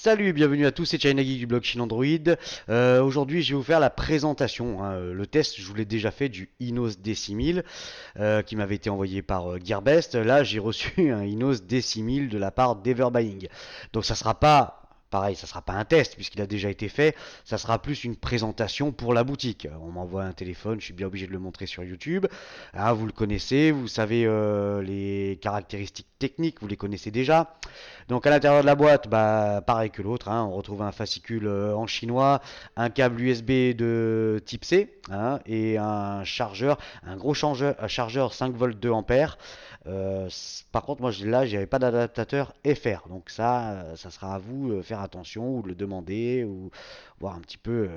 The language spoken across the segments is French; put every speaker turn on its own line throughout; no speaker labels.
Salut et bienvenue à tous, c'est China Geek du blog Chine Android. Aujourd'hui, je vais vous faire la présentation, hein. Le test, je vous l'ai déjà fait du Inos D6000 qui m'avait été envoyé par Gearbest. Là, j'ai reçu un Inos D6000 de la part d'Everbuying. Donc, ça sera pas pareil, ça sera pas un test puisqu'il a déjà été fait. Ça sera plus une présentation pour la boutique. On m'envoie un téléphone, je suis bien obligé de le montrer sur YouTube. Hein, vous le connaissez, vous savez les caractéristiques techniques, vous les connaissez déjà. Donc à l'intérieur de la boîte, bah, pareil que l'autre, hein, on retrouve un fascicule en chinois, un câble USB de type C, hein, et un chargeur, un gros chargeur 5 volts 2 ampères. Par contre, moi là, j'avais pas d'adaptateur FR, donc ça sera à vous de faire attention ou de le demander ou voir un petit peu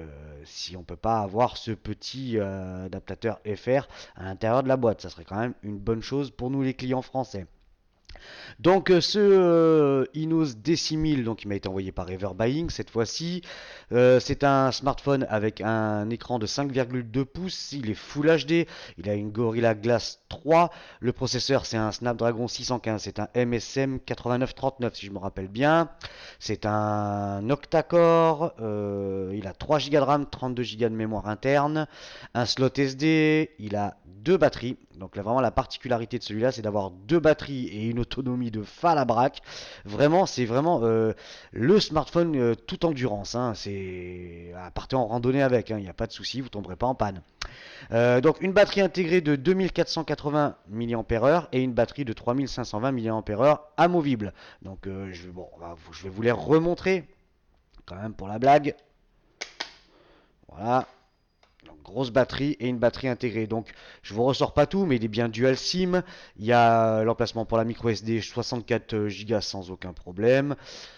si on peut pas avoir ce petit adaptateur FR à l'intérieur de la boîte. Ça serait quand même une bonne chose pour nous les clients français. Donc ce Inos D6000, donc il m'a été envoyé par Everbuying cette fois-ci. C'est un smartphone avec un écran de 5,2 pouces. Il est Full HD. Il a une Gorilla Glass 3. Le processeur c'est un Snapdragon 615. C'est un MSM 8939 si je me rappelle bien. C'est un octa-core. Il a 3 Go de RAM, 32 Go de mémoire interne. Un slot SD. Il a deux batteries. Donc là, vraiment la particularité de celui-là, c'est d'avoir deux batteries et une autonomie de falabraque. Vraiment, c'est vraiment le smartphone toute endurance, hein. C'est à partir en randonnée avec, hein, il n'y a pas de souci, vous tomberez pas en panne. Donc une batterie intégrée de 2480 mAh et une batterie de 3520 mAh amovible. Donc bon, je vais vous les remontrer quand même pour la blague. Voilà. Donc, grosse batterie et une batterie intégrée. Donc je vous ressors pas tout, mais il est bien dual SIM. Il y a l'emplacement pour la micro SD 64 Go sans aucun problème.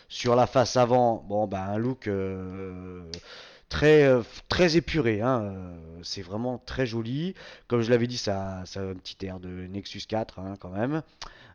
Sur la face avant, bon bah un look très épuré, hein. C'est vraiment très joli. Comme je l'avais dit, ça a un petit air de Nexus 4, hein, quand même.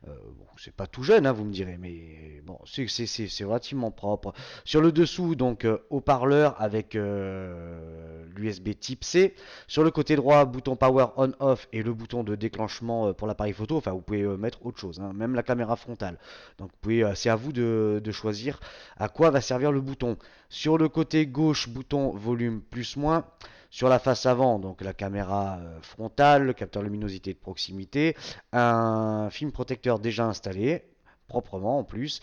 Bon, c'est pas tout jeune, hein, vous me direz, mais bon, c'est relativement propre. Sur le dessous, donc haut-parleur avec l'USB Type C. Sur le côté droit, bouton Power On/Off et le bouton de déclenchement pour l'appareil photo. Enfin, vous pouvez mettre autre chose, hein, même la caméra frontale. Donc, c'est à vous de choisir à quoi va servir le bouton. Sur le côté gauche, bouton volume plus-moins. Sur la face avant, donc la caméra frontale, le capteur luminosité de proximité, un film protecteur déjà installé, proprement en plus,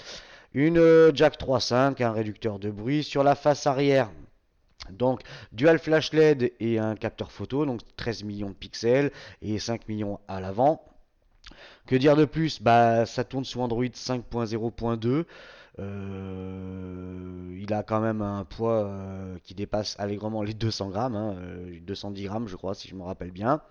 une jack 3.5, un réducteur de bruit. Sur la face arrière, donc dual flash LED et un capteur photo, donc 13 millions de pixels et 5 millions à l'avant. Que dire de plus? Bah, ça tourne sous Android 5.0.2. Il a quand même un poids qui dépasse allègrement les 200 grammes, hein, 210 grammes je crois si je me rappelle bien.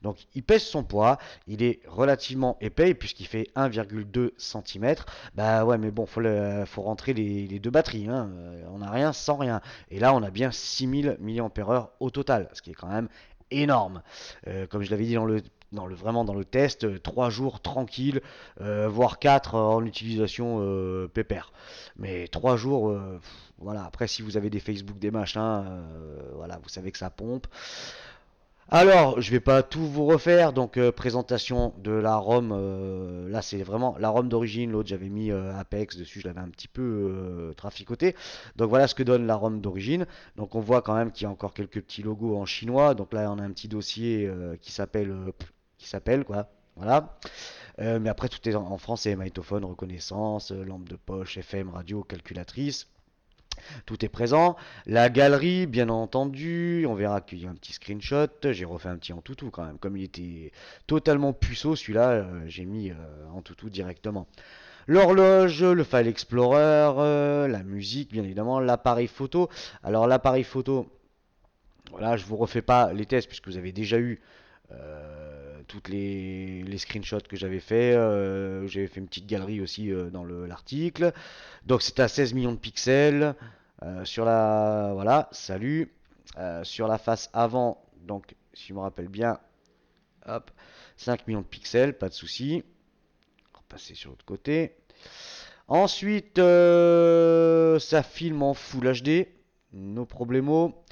Donc il pèse son poids, il est relativement épais puisqu'il fait 1,2 cm. Bah ouais mais bon, faut rentrer les deux batteries, hein. On n'a rien sans rien. Et là on a bien 6000 mAh au total, ce qui est quand même énorme. Comme je l'avais dit vraiment dans le test, 3 jours tranquille, voire 4 en utilisation pépère. Mais 3 jours, voilà. Après, si vous avez des Facebook, des machins, voilà, vous savez que ça pompe. Alors, je vais pas tout vous refaire, donc présentation de la ROM, là c'est vraiment la ROM d'origine, l'autre j'avais mis Apex dessus, je l'avais un petit peu traficoté. Donc voilà ce que donne la ROM d'origine. Donc on voit quand même qu'il y a encore quelques petits logos en chinois, donc là on a un petit dossier qui s'appelle quoi, voilà. Mais après tout est en français, magnétophone, reconnaissance, lampe de poche, FM, radio, calculatrice. Tout est présent. La galerie, bien entendu, on verra qu'il y a un petit screenshot. J'ai refait un petit en toutou quand même. Comme il était totalement puceau, celui-là, j'ai mis en toutou directement. L'horloge, le file explorer, la musique, bien évidemment, l'appareil photo. Alors l'appareil photo, voilà, je vous refais pas les tests puisque vous avez déjà eu toutes les screenshots que j'avais fait. J'avais fait une petite galerie aussi dans l'article. Donc c'est à 16 millions de pixels. Sur la voilà, salut. Sur la face avant, donc si je me rappelle bien, hop, 5 millions de pixels, pas de souci. On va passer sur l'autre côté. Ensuite, ça filme en Full HD, nos problemos.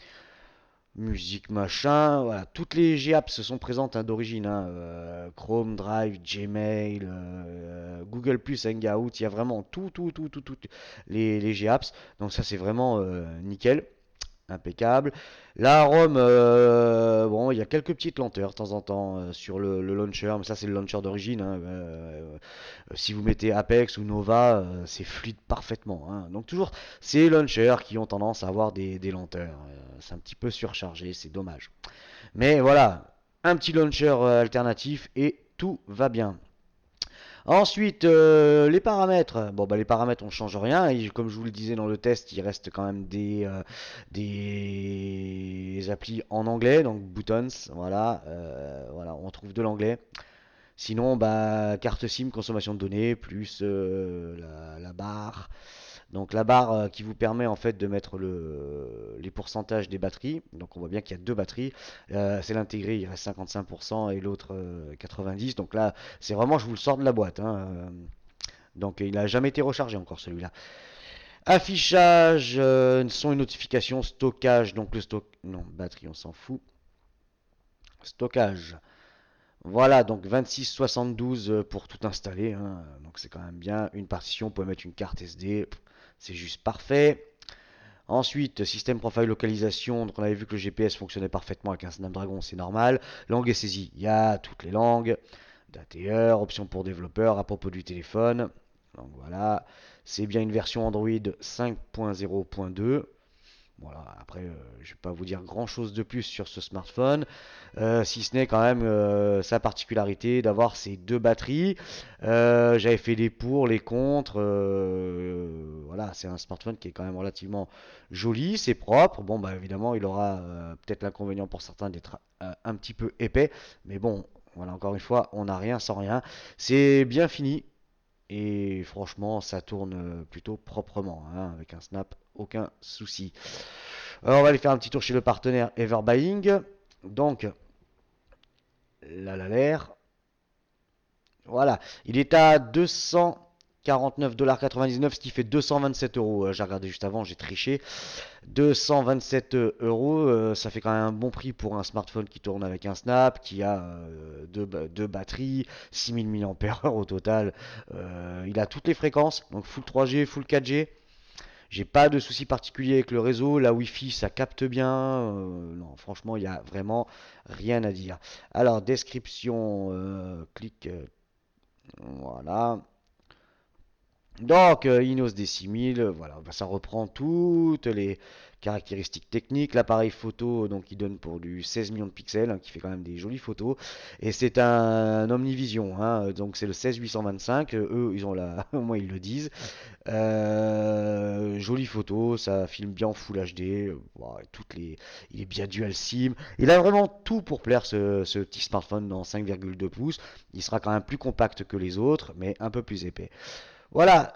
musique machin, voilà, toutes les GApps sont présentes hein, d'origine, hein, Chrome, Drive, Gmail, Google+, Hangout, il y a vraiment tout les GApps, donc ça c'est vraiment nickel. Impeccable. La ROM, bon, il y a quelques petites lenteurs de temps en temps sur le launcher, mais ça c'est le launcher d'origine, hein. Si vous mettez Apex ou Nova, c'est fluide parfaitement, hein. Donc toujours ces launchers qui ont tendance à avoir des lenteurs. C'est un petit peu surchargé, c'est dommage. Mais voilà, un petit launcher alternatif et tout va bien. Ensuite, les paramètres. Bon, bah, les paramètres, on change rien. Et comme je vous le disais dans le test, il reste quand même des applis en anglais, donc buttons. Voilà, voilà, on trouve de l'anglais. Sinon, bah, carte SIM, consommation de données, plus la barre. Donc la barre qui vous permet en fait de mettre les pourcentages des batteries. Donc on voit bien qu'il y a deux batteries. C'est l'intégré, il reste 55% et l'autre 90%. Donc là, c'est vraiment, je vous le sors de la boîte, hein. Donc il n'a jamais été rechargé encore celui-là. Affichage, son et notification, stockage. Donc le stock, non, batterie, on s'en fout. Stockage. Voilà, donc 26,72 pour tout installer, hein. Donc c'est quand même bien. Une partition, vous pouvez mettre une carte SD, c'est juste parfait. Ensuite, système profile localisation, donc on avait vu que le GPS fonctionnait parfaitement avec un Snapdragon, c'est normal. Langue et saisie, il y a toutes les langues. Date et heure, option pour développeurs, à propos du téléphone. Donc voilà, c'est bien une version Android 5.0.2. Voilà, après, je ne vais pas vous dire grand chose de plus sur ce smartphone, si ce n'est quand même sa particularité d'avoir ces deux batteries. J'avais fait les pour, les contre. Voilà, c'est un smartphone qui est quand même relativement joli, c'est propre. Bon, bah évidemment, il aura peut-être l'inconvénient pour certains d'être un petit peu épais, mais bon, voilà, encore une fois, on n'a rien sans rien. C'est bien fini. Et franchement, ça tourne plutôt proprement, hein, avec un snap, aucun souci. Alors, on va aller faire un petit tour chez le partenaire Everbuying. Donc, l'air. Voilà, il est à 249,99$, ce qui fait 227 euros. J'ai regardé juste avant, j'ai triché. 227 euros, ça fait quand même un bon prix pour un smartphone qui tourne avec un Snap, qui a deux batteries, 6000 mAh au total. Il a toutes les fréquences, donc full 3G, full 4G. J'ai pas de soucis particuliers avec le réseau, la Wi-Fi ça capte bien. Non, franchement, il n'y a vraiment rien à dire. Alors, description, clic, voilà. Donc, Inos D6000, voilà, bah, ça reprend toutes les caractéristiques techniques. L'appareil photo, donc, il donne pour du 16 millions de pixels, hein, qui fait quand même des jolies photos. Et c'est un Omnivision, hein, donc c'est le 16825. Eux, ils ont la, au moins ils le disent. Jolie photo, ça filme bien en Full HD. Voilà, il est bien dual SIM. Il a vraiment tout pour plaire ce petit smartphone dans 5,2 pouces. Il sera quand même plus compact que les autres, mais un peu plus épais. Voilà,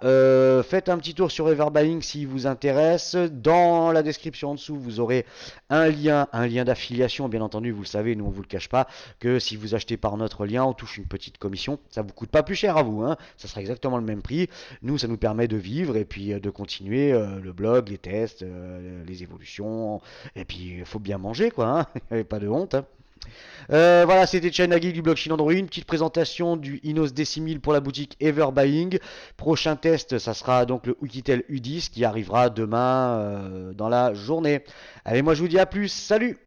faites un petit tour sur Everbuying si vous intéresse. Dans la description en dessous, vous aurez un lien d'affiliation. Bien entendu, vous le savez, nous on vous le cache pas, que si vous achetez par notre lien, on touche une petite commission. Ça vous coûte pas plus cher à vous, hein. Ça sera exactement le même prix. Nous, ça nous permet de vivre et puis de continuer le blog, les tests, les évolutions. Et puis, il faut bien manger, quoi, hein. Pas de honte, hein. Voilà, c'était China Geek du blockchain Android. Une petite présentation du Inos D6000 pour la boutique Everbuying. Prochain test, ça sera donc le Oukitel U10 qui arrivera demain dans la journée. Allez, moi je vous dis à plus. Salut!